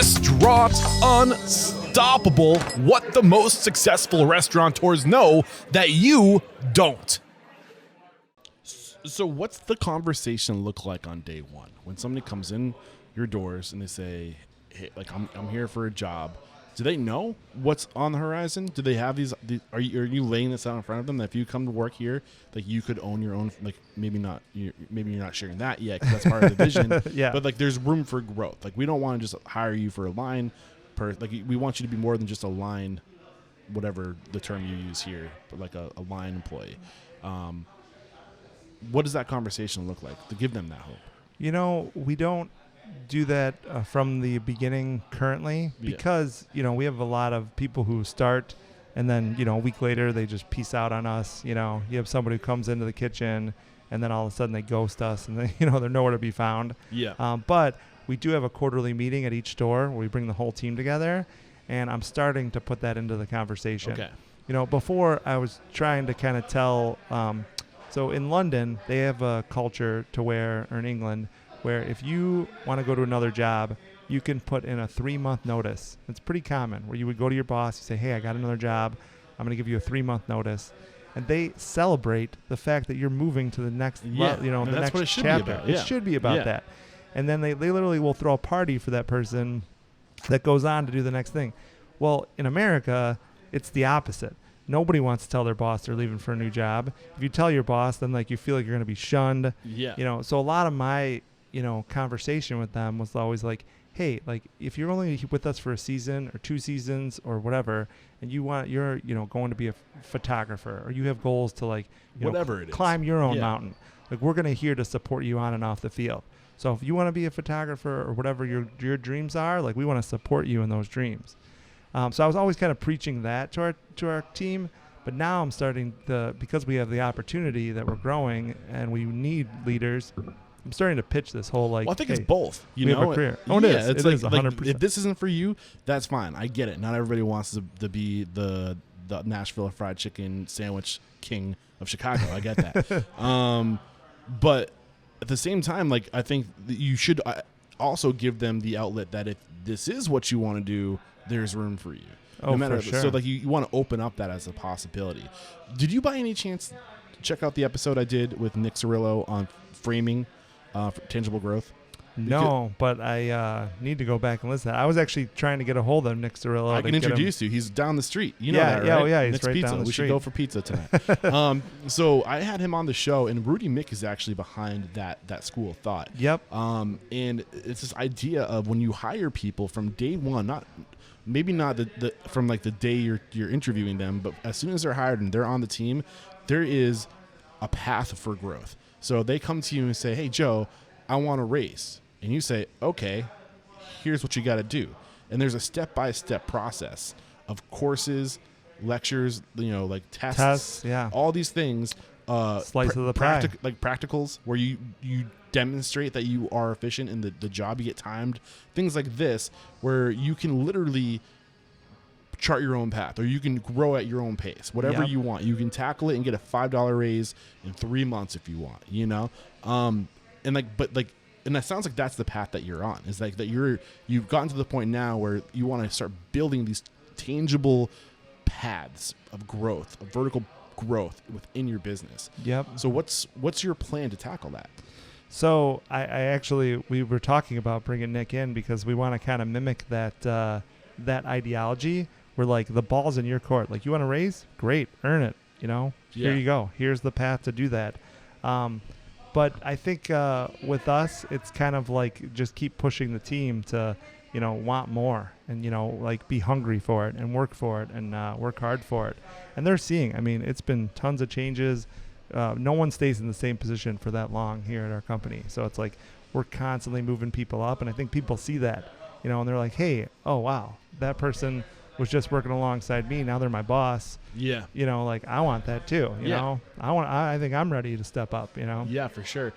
Restaurant Unstoppable. What the most successful restaurateurs know that you don't. So what's the conversation look like on day one when somebody comes in your doors and they say, hey, like I'm here for a job? Do they know what's on the horizon? Do they have these are you laying this out in front of them that if you come to work here, like you could own your own, like maybe you're not sharing that yet because that's part of the vision. Yeah. But like there's room for growth. Like we don't want to just hire you for a line like we want you to be more than just a line, whatever the term you use here, but like a line employee. What does that conversation look like to give them that hope? We don't do that from the beginning currently because, we have a lot of people who start and then, a week later they just peace out on us. You have somebody who comes into the kitchen and then all of a sudden they ghost us and they, they're nowhere to be found. Yeah. But we do have a quarterly meeting at each store where we bring the whole team together, and I'm starting to put that into the conversation. Okay. Before I was trying to kind of tell, so in London, they have a culture or in England, where if you want to go to another job, you can put in a 3-month notice. It's pretty common where you would go to your boss, you say, hey, I got another job. I'm going to give you a 3-month notice. And they celebrate the fact that you're moving to the next, the next chapter. It should be about that. And then they literally will throw a party for that person that goes on to do the next thing. Well, in America, it's the opposite. Nobody wants to tell their boss they're leaving for a new job. If you tell your boss, then you feel like you're going to be shunned. Yeah. So a lot of my conversation with them was always like, hey, if you're only with us for a season or 2 seasons or whatever, and you're going to be a photographer, or you have goals to whatever it is, climb your own mountain, we're going to here to support you on and off the field. So if you want to be a photographer or whatever your dreams are, we want to support you in those dreams. So I was always kind of preaching that to our team, but now I'm starting because we have the opportunity that we're growing and we need leaders. I'm starting to pitch this whole I think it's both. We have a career. It is. It's it is 100%. If this isn't for you, that's fine. I get it. Not everybody wants to be the Nashville fried chicken sandwich king of Chicago. I get that. But at the same time, I think that you should also give them the outlet that if this is what you want to do, there's room for you. Oh, for sure. So you want to open up that as a possibility. Did you by any chance check out the episode I did with Nick Cirillo on framing for tangible growth? No, but I need to go back and listen. I was actually trying to get a hold of Nick Cirillo. I can introduce you. He's down the street. You know that, right? Yeah, oh yeah, he's Nick's right Pizza. down the we street. should go for pizza tonight. So I had him on the show, and Rudy Mick is actually behind that school of thought. Yep. And it's this idea of when you hire people from day one, maybe not from the day you're interviewing them, but as soon as they're hired and they're on the team, there is a path for growth. So they come to you and say, hey, Joe, I want to race. And you say, okay, here's what you got to do. And there's a step-by-step process of courses, lectures, tests, all these things. Slice of the pie. Practicals where you demonstrate that you are efficient in the job, you get timed. Things like this where you can literally chart your own path, or you can grow at your own pace, whatever you want. You can tackle it and get a $5 raise in 3 months if you want, and that sounds like that's the path that you're on. Is that you've gotten to the point now where you want to start building these tangible paths of growth, of vertical growth within your business. Yep. So what's your plan to tackle that? So I actually, we were talking about bringing Nick in because we want to kind of mimic that ideology where the ball's in your court. You want to raise? Great. Earn it. Here you go. Here's the path to do that. But I think with us, it's kind of just keep pushing the team to, want more and, be hungry for it and work for it and work hard for it. And they're seeing, it's been tons of changes. No one stays in the same position for that long here at our company. So it's we're constantly moving people up. And I think people see that, and they're like, hey, oh, wow, that person was just working alongside me. Now they're my boss. Yeah. I want that too. I think I'm ready to step up, Yeah, for sure.